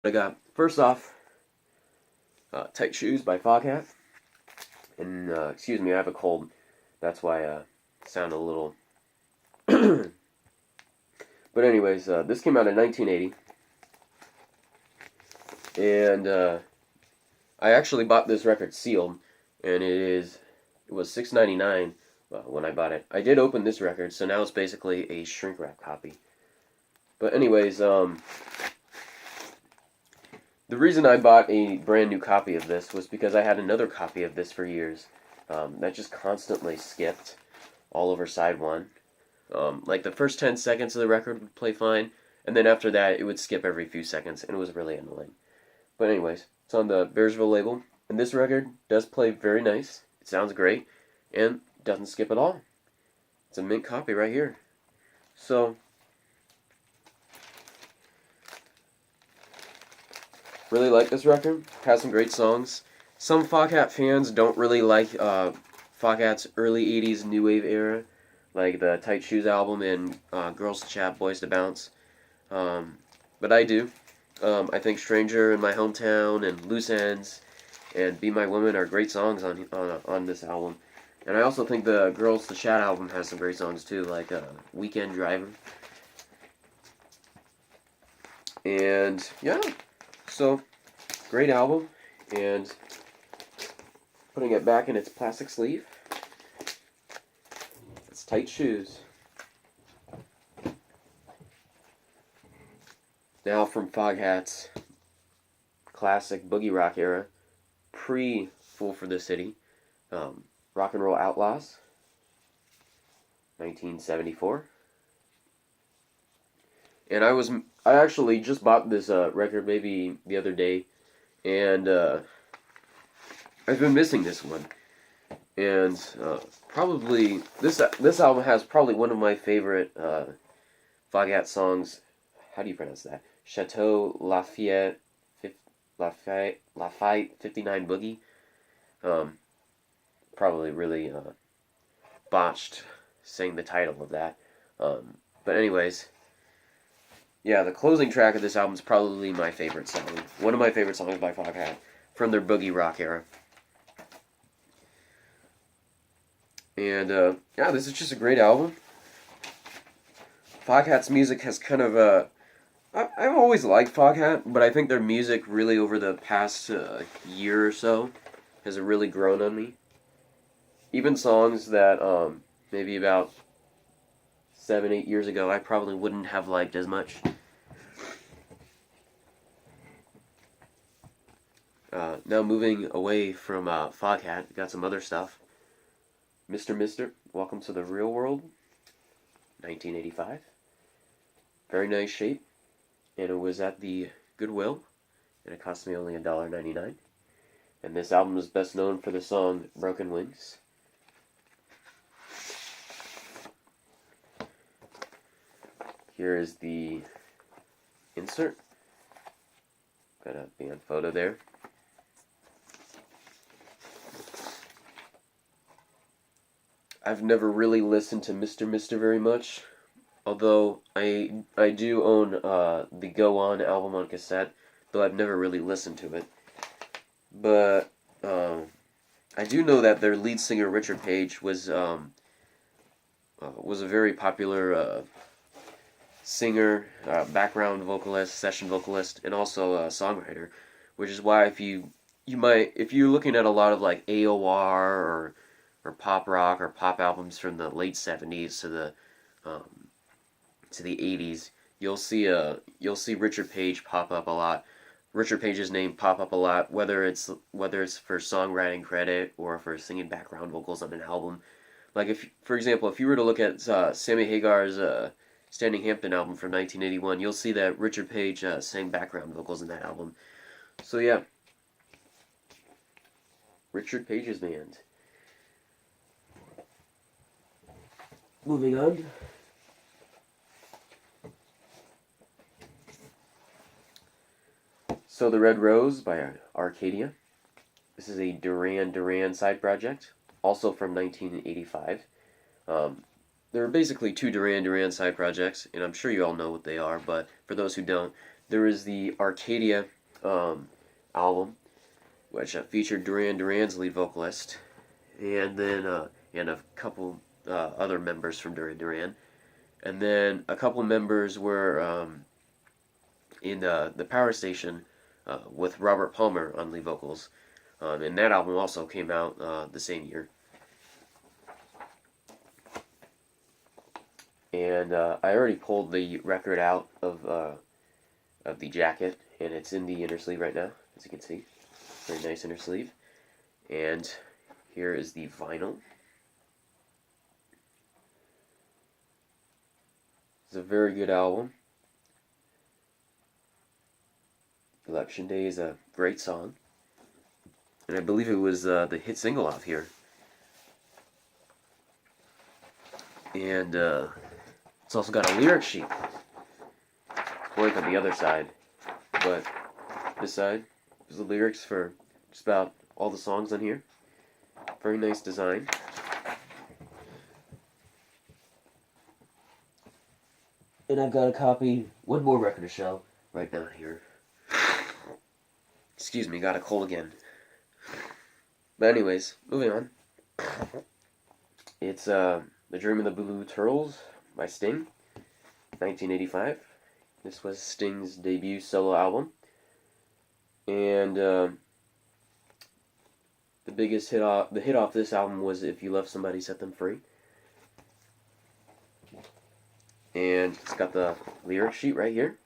I got first off, Tight Shoes by Foghat. And excuse me, I have a cold. That's why I sound a little. But anyways, this came out in 1980, and I actually bought this record sealed, and it was $6.99 when I bought it. I did open this record, so now it's basically a shrink wrap copy. But anyways, the reason I bought a brand new copy of this was because I had another copy of this for years that just constantly skipped all over side one. Like the first 10 seconds of the record would play fine, and then after that it would skip every few seconds, and it was really annoying. But anyways, it's on the Bearsville label, and this record does play very nice. It sounds great, and doesn't skip at all. It's a mint copy right here. So, really like this record. Has some great songs. Some Foghat fans don't really like Foghat's early 80s new wave era, like the Tight Shoes album and Girls to Chat, Boys to Bounce. But I do. I think Stranger in My Hometown and Loose Ends and Be My Woman are great songs on this album. And I also think the Girls to Chat album has some great songs too, like Weekend Driver. And yeah, so great album. And putting it back in its plastic sleeve, it's Tight Shoes. Now from Foghat's classic boogie rock era, pre-Fool for the City, Rock and Roll Outlaws, 1974. And I actually just bought this record maybe the other day, and I've been missing this one. And probably this album has probably one of my favorite Foghat songs. How do you pronounce that? Chateau Lafayette 59 Boogie. Probably really botched saying the title of that. But anyways, yeah, the closing track of this album is probably my favorite song. One of my favorite songs by Foghat from their boogie rock era. And yeah, this is just a great album. Foghat's music has kind of I've always liked Foghat, but I think their music really over the past year or so has really grown on me. Even songs that maybe about 7, 8 years ago I probably wouldn't have liked as much. Now moving away from Foghat, got some other stuff. Mr. Mister, Welcome to the Real World, 1985. Very nice shape. And it was at the Goodwill, and it cost me only $1.99. And this album is best known for the song Broken Wings. Here is the insert. Got a band photo there. I've never really listened to Mr. Mister very much. Although I do own the Go On album on cassette, though I've never really listened to it. But I do know that their lead singer Richard Page was a very popular singer, background vocalist, session vocalist, and also a songwriter. Which is why if you're looking at a lot of like AOR or pop rock or pop albums from the late '70s to the '80s, you'll see Richard Page pop up a lot. Richard Page's name pop up a lot, whether it's for songwriting credit or for singing background vocals on an album. Like if, for example, if you were to look at Sammy Hagar's Standing Hampton album from 1981, you'll see that Richard Page sang background vocals in that album. So yeah, Richard Page's band. Moving on. So the Red Rose by Arcadia. This is a Duran Duran side project, also from 1985. There are basically two Duran Duran side projects, and I'm sure you all know what they are, but for those who don't, there is the Arcadia album, which featured Duran Duran's lead vocalist, and then and a couple other members from Duran Duran, and then a couple members were in the Power Station with Robert Palmer on lead vocals, and that album also came out the same year. And I already pulled the record out of the jacket, and it's in the inner sleeve right now, as you can see. Very nice inner sleeve. And here is the vinyl. It's a very good album. Election Day is a great song. And I believe it was the hit single off here. And it's also got a lyric sheet. Blank on the other side. But this side is the lyrics for just about all the songs on here. Very nice design. And I've got a copy, one more record to show right now here. Excuse me, got a cold again. But anyways, moving on. It's The Dream of the Blue Turtles by Sting, 1985. This was Sting's debut solo album. And the biggest hit off this album was If You Love Somebody, Set Them Free. And it's got the lyric sheet right here.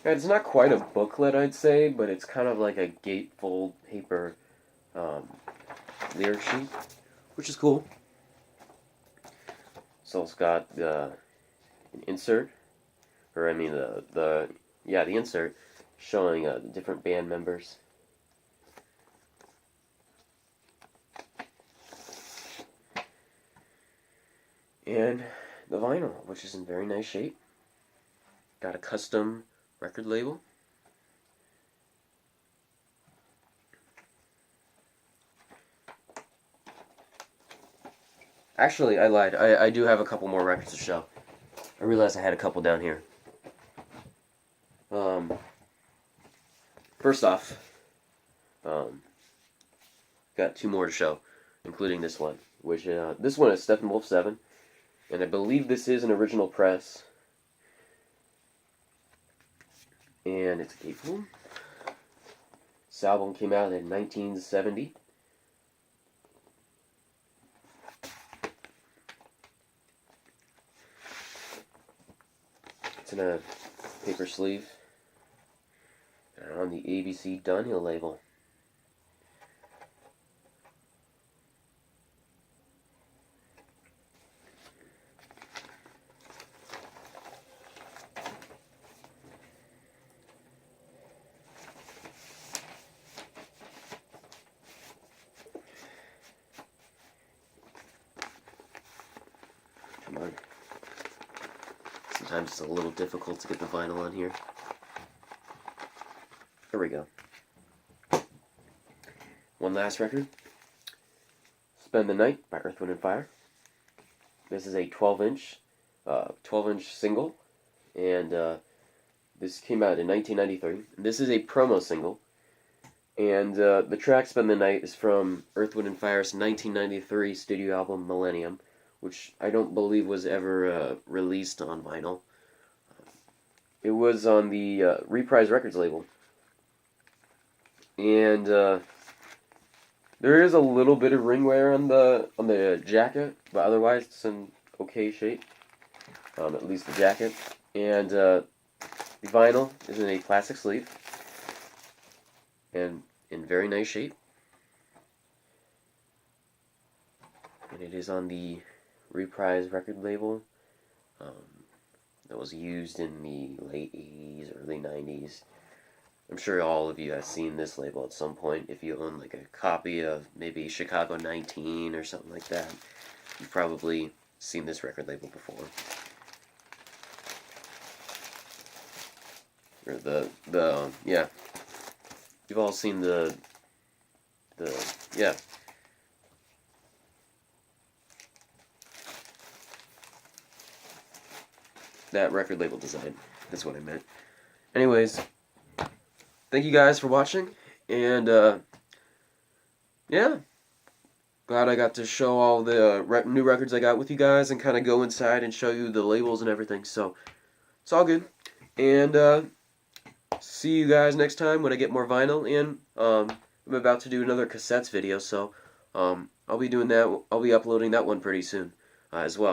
And it's not quite a booklet, I'd say, but it's kind of like a gatefold paper lyric sheet, which is cool. So it's got an insert, or I mean the insert showing the different band members. And the vinyl, which is in very nice shape. Got a custom record label. Actually, I lied. I do have a couple more records to show. I realized I had a couple down here. First off, got two more to show, including this one, which this one is Steppenwolf 7, and I believe this is an original press. And it's a gatefold. This album came out in 1970. It's in a paper sleeve and on the ABC Dunhill label. Come on. Sometimes it's a little difficult to get the vinyl on here. There we go. One last record. Spend the Night by Earth, Wind & Fire. This is a 12-inch single, and this came out in 1993. This is a promo single, and the track Spend the Night is from Earth, Wind & Fire's 1993 studio album Millennium, which I don't believe was ever released on vinyl. It was on the Reprise Records label. And there is a little bit of ring wear on the jacket, but otherwise it's in okay shape. At least the jacket. And the vinyl is in a plastic sleeve and in very nice shape. And it is on the Reprise record label that was used in the late 80s, early 90s. I'm sure all of you have seen this label at some point. If you own like a copy of maybe Chicago 19 or something like that, you've probably seen this record label before. Or yeah. You've all seen the that record label design. That's what I meant. Anyways, thank you guys for watching, and yeah, glad I got to show all the new records I got with you guys and kind of go inside and show you the labels and everything. So it's all good, and see you guys next time when I get more vinyl in. I'm about to do another cassettes video, so I'll be doing that. I'll be uploading that one pretty soon as well.